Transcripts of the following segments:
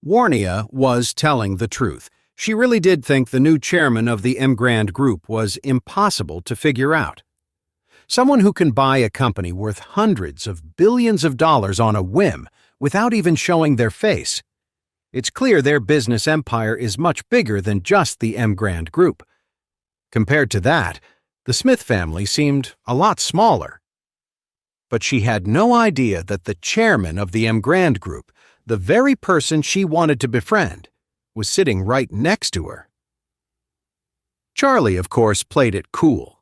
Warnia was telling the truth. She really did think the new chairman of the Emgrand Group was impossible to figure out. Someone who can buy a company worth hundreds of billions of dollars on a whim without even showing their face. It's clear their business empire is much bigger than just the Emgrand Group. Compared to that, the Smith family seemed a lot smaller. But she had no idea that the chairman of the Emgrand Group, the very person she wanted to befriend, was sitting right next to her. Charlie, of course, played it cool.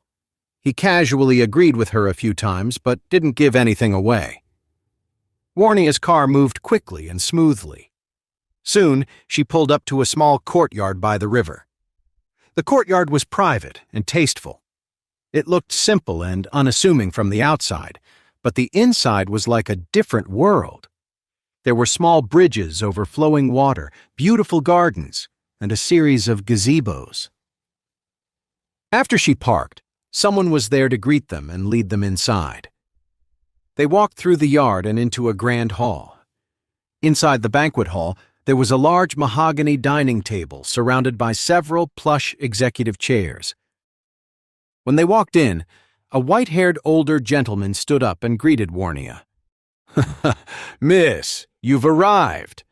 He casually agreed with her a few times, but didn't give anything away. Warnia's car moved quickly and smoothly. Soon, she pulled up to a small courtyard by the river. The courtyard was private and tasteful. It looked simple and unassuming from the outside, but the inside was like a different world. There were small bridges over flowing water, beautiful gardens, and a series of gazebos. After she parked, someone was there to greet them and lead them inside. They walked through the yard and into a grand hall. Inside the banquet hall, there was a large mahogany dining table surrounded by several plush executive chairs. When they walked in, a white-haired older gentleman stood up and greeted Warnia. "Miss, you've arrived."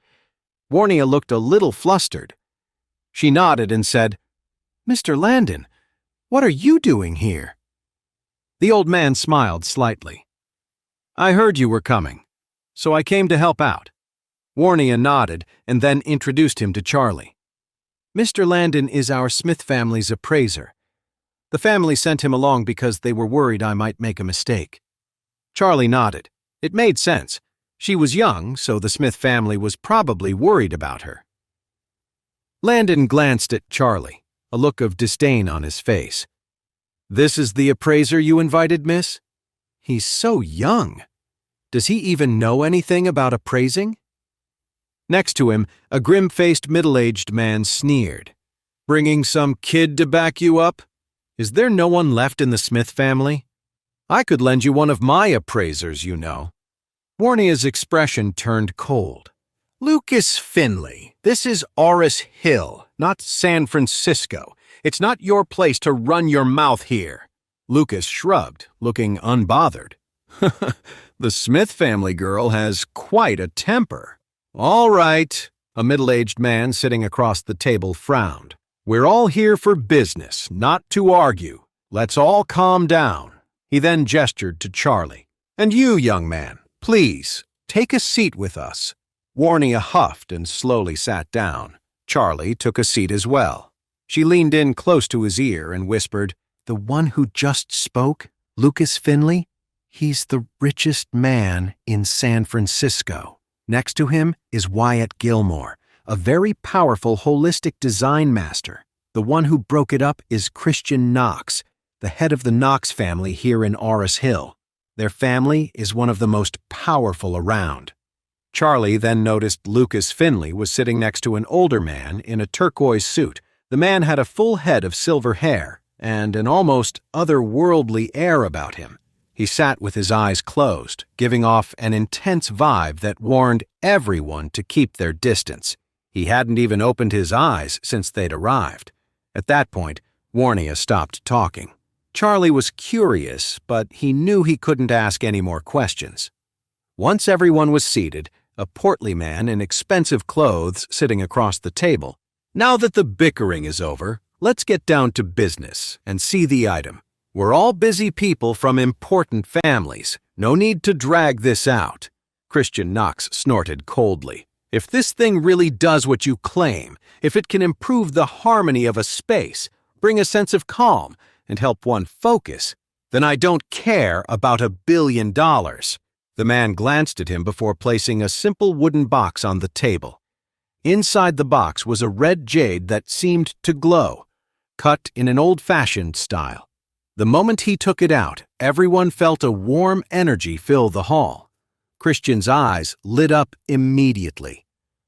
Warnia looked a little flustered. She nodded and said, "Mr. Landon, what are you doing here?" The old man smiled slightly. "I heard you were coming, so I came to help out." Warnia nodded and then introduced him to Charlie. "Mr. Landon is our Smith family's appraiser. The family sent him along because they were worried I might make a mistake." Charlie nodded. It made sense. She was young, so the Smith family was probably worried about her. Landon glanced at Charlie, a look of disdain on his face. "This is the appraiser you invited, miss? He's so young. Does he even know anything about appraising?" Next to him, a grim-faced middle-aged man sneered. "Bringing some kid to back you up? Is there no one left in the Smith family? I could lend you one of my appraisers, you know." Warnia's expression turned cold. "Lucas Finley, this is Oris Hill, not San Francisco. It's not your place to run your mouth here." Lucas shrugged, looking unbothered. "The Smith family girl has quite a temper." "All right," a middle-aged man sitting across the table frowned. "We're all here for business, not to argue. Let's all calm down." He then gestured to Charlie. "And you, young man, please, take a seat with us." Warnia huffed and slowly sat down. Charlie took a seat as well. She leaned in close to his ear and whispered, "The one who just spoke, Lucas Finley, he's the richest man in San Francisco. Next to him is Wyatt Gilmore, a very powerful holistic design master. The one who broke it up is Christian Knox, the head of the Knox family here in Oris Hill. Their family is one of the most powerful around." Charlie then noticed Lucas Finley was sitting next to an older man in a turquoise suit. The man had a full head of silver hair and an almost otherworldly air about him. He sat with his eyes closed, giving off an intense vibe that warned everyone to keep their distance. He hadn't even opened his eyes since they'd arrived. At that point, Warnia stopped talking. Charlie was curious, but he knew he couldn't ask any more questions. Once everyone was seated, a portly man in expensive clothes sitting across the table. "Now that the bickering is over, let's get down to business and see the item. We're all busy people from important families. No need to drag this out." Christian Knox snorted coldly. "If this thing really does what you claim, if it can improve the harmony of a space, bring a sense of calm, and help one focus, then I don't care about $1 billion. The man glanced at him before placing a simple wooden box on the table. Inside the box was a red jade that seemed to glow, cut in an old-fashioned style. The moment he took it out, everyone felt a warm energy fill the hall. Christian's eyes lit up immediately.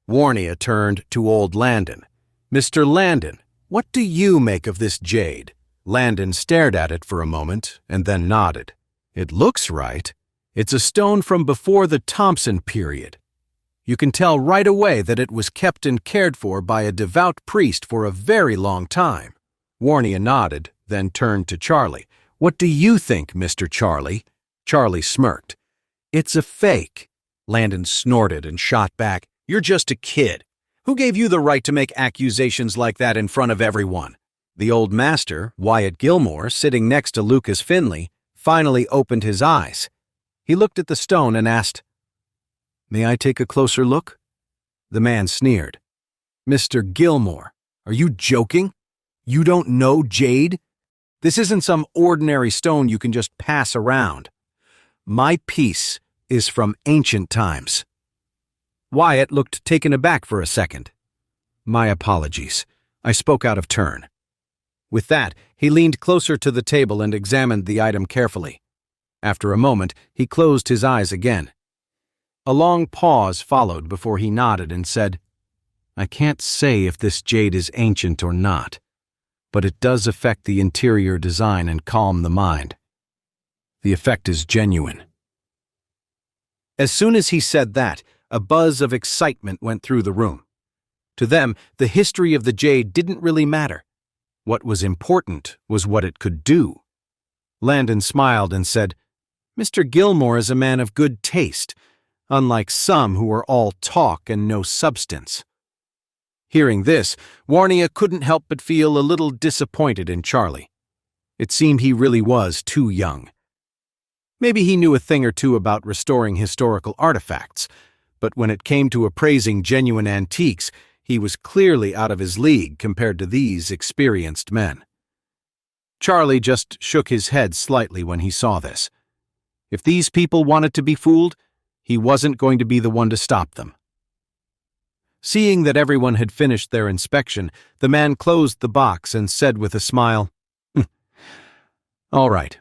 Warnia turned to old Landon. "Mr. Landon, what do you make of this jade?" Landon stared at it for a moment and then nodded. "It looks right. It's a stone from before the Thompson period." You can tell right away that it was kept and cared for by a devout priest for a very long time. Warnia nodded, then turned to Charlie. What do you think, Mr. Charlie? Charlie smirked. It's a fake. Landon snorted and shot back. You're just a kid. Who gave you the right to make accusations like that in front of everyone? The old master, Wyatt Gilmore, sitting next to Lucas Finley, finally opened his eyes. He looked at the stone and asked, May I take a closer look? The man sneered. Mr. Gilmore, are you joking? You don't know jade? This isn't some ordinary stone you can just pass around. My piece is from ancient times. Wyatt looked taken aback for a second. My apologies. I spoke out of turn. With that, he leaned closer to the table and examined the item carefully. After a moment, he closed his eyes again. A long pause followed before he nodded and said, I can't say if this jade is ancient or not, but it does affect the interior design and calm the mind. The effect is genuine. As soon as he said that, a buzz of excitement went through the room. To them, the history of the jade didn't really matter. What was important was what it could do. Landon smiled and said, Mr. Gilmore is a man of good taste, unlike some who are all talk and no substance. Hearing this, Warnia couldn't help but feel a little disappointed in Charlie. It seemed he really was too young. Maybe he knew a thing or two about restoring historical artifacts, but when it came to appraising genuine antiques, he was clearly out of his league compared to these experienced men. Charlie just shook his head slightly when he saw this. If these people wanted to be fooled, he wasn't going to be the one to stop them. Seeing that everyone had finished their inspection, the man closed the box and said with a smile, All right,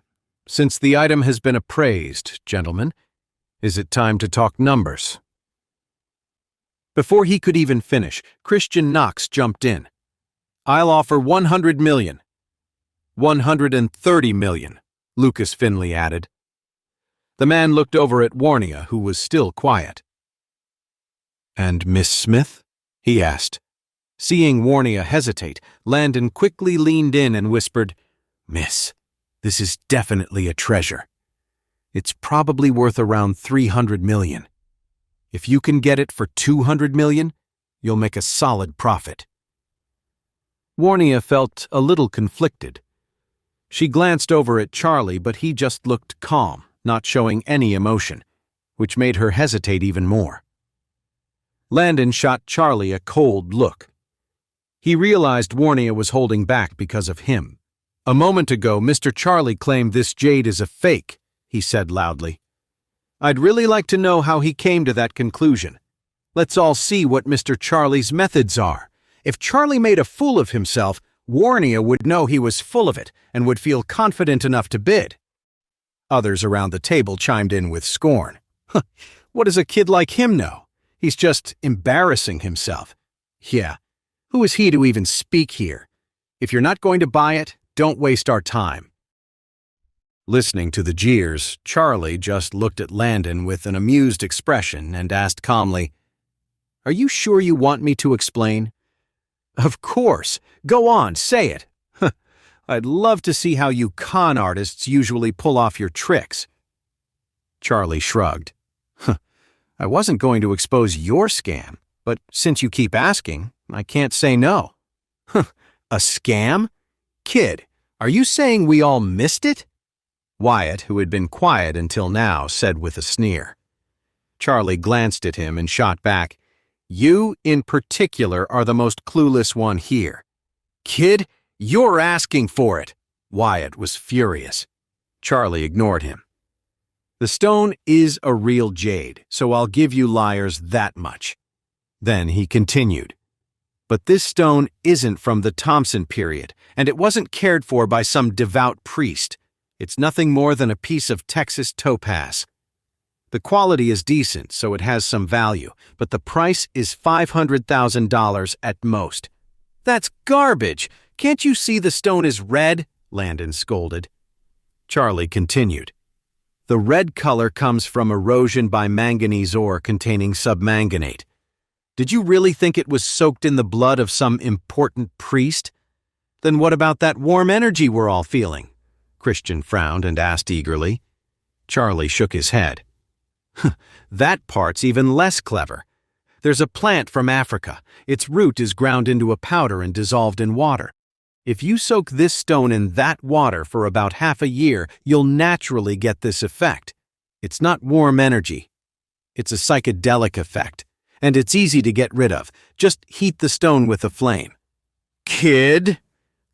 since the item has been appraised, gentlemen, is it time to talk numbers? Before he could even finish, Christian Knox jumped in. I'll offer 100 million. 130 million, Lucas Finley added. The man looked over at Warnia, who was still quiet. And Miss Smith? He asked. Seeing Warnia hesitate, Landon quickly leaned in and whispered, Miss, this is definitely a treasure. It's probably worth around 300 million. If you can get it for 200 million, you'll make a solid profit. Warnia felt a little conflicted. She glanced over at Charlie, but he just looked calm, not showing any emotion, which made her hesitate even more. Landon shot Charlie a cold look. He realized Warnia was holding back because of him. A moment ago, Mr. Charlie claimed this jade is a fake, he said loudly. I'd really like to know how he came to that conclusion. Let's all see what Mr. Charlie's methods are. If Charlie made a fool of himself, Warnia would know he was full of it and would feel confident enough to bid. Others around the table chimed in with scorn. What does a kid like him know? He's just embarrassing himself. Yeah, who is he to even speak here? If you're not going to buy it, don't waste our time. Listening to the jeers, Charlie just looked at Landon with an amused expression and asked calmly, Are you sure you want me to explain? Of course. Go on, say it. I'd love to see how you con artists usually pull off your tricks. Charlie shrugged. I wasn't going to expose your scam, but since you keep asking, I can't say no. A scam? Kid, are you saying we all missed it? Wyatt, who had been quiet until now, said with a sneer. Charlie glanced at him and shot back. You, in particular, are the most clueless one here. Kid, you're asking for it. Wyatt was furious. Charlie ignored him. The stone is a real jade, so I'll give you liars that much. Then he continued. But this stone isn't from the Thompson period, and it wasn't cared for by some devout priest. It's nothing more than a piece of Texas topaz. The quality is decent, so it has some value, but the price is $500,000 at most. That's garbage! Can't you see the stone is red? Landon scolded. Charlie continued. The red color comes from erosion by manganese ore containing submanganate. Did you really think it was soaked in the blood of some important priest? Then what about that warm energy we're all feeling? Christian frowned and asked eagerly. Charlie shook his head. That part's even less clever. There's a plant from Africa. Its root is ground into a powder and dissolved in water. If you soak this stone in that water for about half a year, you'll naturally get this effect. It's not warm energy. It's a psychedelic effect, and it's easy to get rid of. Just heat the stone with a flame. Kid!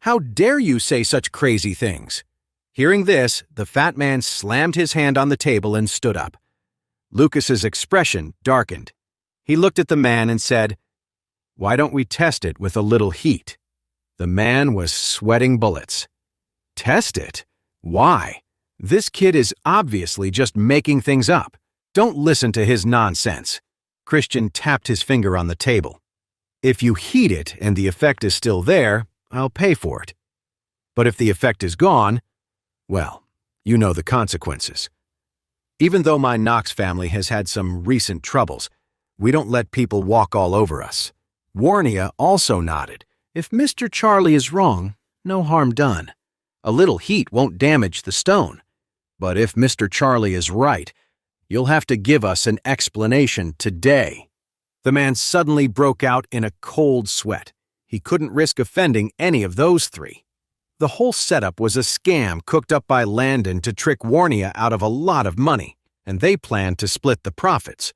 How dare you say such crazy things? Hearing this, the fat man slammed his hand on the table and stood up. Lucas's expression darkened. He looked at the man and said, "Why don't we test it with a little heat?" The man was sweating bullets. Test it? Why? This kid is obviously just making things up. Don't listen to his nonsense. Christian tapped his finger on the table. If you heat it and the effect is still there, I'll pay for it. But if the effect is gone, well, you know the consequences. Even though my Knox family has had some recent troubles, we don't let people walk all over us. Warnia also nodded. If Mr. Charlie is wrong, no harm done. A little heat won't damage the stone. But if Mr. Charlie is right, you'll have to give us an explanation today. The man suddenly broke out in a cold sweat. He couldn't risk offending any of those three. The whole setup was a scam cooked up by Landon to trick Warnia out of a lot of money, and they planned to split the profits.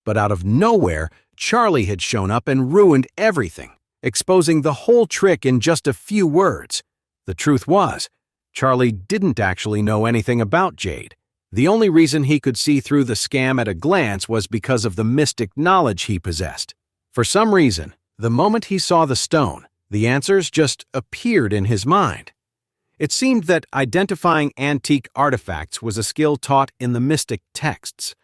But out of nowhere, Charlie had shown up and ruined everything, exposing the whole trick in just a few words. The truth was, Charlie didn't actually know anything about jade. The only reason he could see through the scam at a glance was because of the mystic knowledge he possessed. For some reason, the moment he saw the stone, the answers just appeared in his mind. It seemed that identifying antique artifacts was a skill taught in the mystic texts.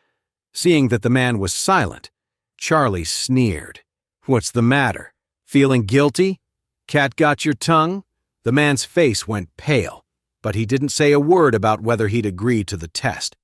Seeing that the man was silent, Charlie sneered. "What's the matter? Feeling guilty? Cat got your tongue?" The man's face went pale, but he didn't say a word about whether he'd agreed to the test.